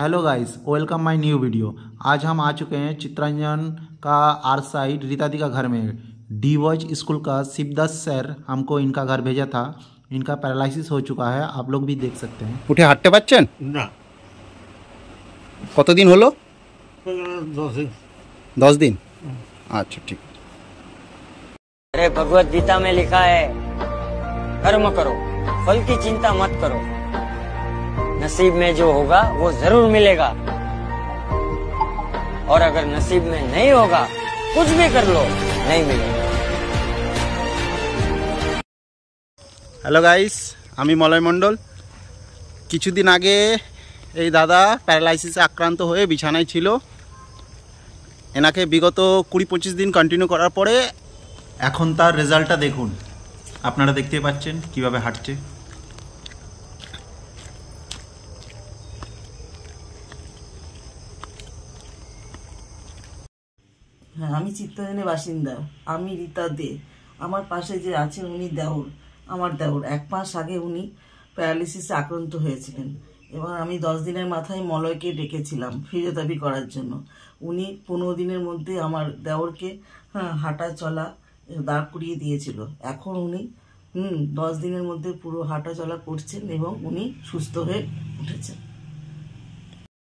Hello guys, welcome my new video. आज हम आ चुके हैं चित्तरंजन का आर साइड रीता दी का घर में। डीवॉइस स्कूल का शिवदास सर हमको इनका घर भेजा था। इनका पैरालिसिस हो चुका है, आप लोग भी देख सकते हैं। उठे हाঁটতে পারছেন না। কতদিন হলো? 10 दिन। 10 दिन। अच्छा ठीक। अरे भगवत गीता में लिखा है, कर्म करो, फल की चिंता मत करो, नसीब में जो होगा वो जरूर मिलेगा, और अगर नसीब में नहीं होगा कुछ भी कर लो नहीं मिलेगा। হ্যালো গাইস, আমি মলয় মণ্ডল। কিছুদিন আগে এই দাদা প্যারালাইসিসে আক্রান্ত হয়ে বিছানায় ছিল। এনাকে বিগত 20-25 দিন কন্টিনিউ করার পরে এখন তার রেজাল্টটা দেখুন। আপনারা দেখতে পাচ্ছেন কিভাবে হাঁটছে। হ্যাঁ, আমি চিত্তরঞ্জনের বাসিন্দা। আমি রীতা দে। আমার পাশে যে আছেন উনি দেওর, আমার দেওর। 1 মাস আগে উনি প্যারালিসিসে আক্রান্ত হয়েছিলেন এবং আমি 10 দিনের মাথায় মলয়কে ডেকেছিলাম ফিজিওথেরাপি করার জন্য। উনি 15 দিনের মধ্যে আমার দেওরকে হাঁটা চলা দাঁড় করিয়ে দিয়েছিল। এখন উনি 10 দিনের মধ্যে পুরো হাঁটা চলা করছেন এবং উনি সুস্থ হয়ে উঠেছেন।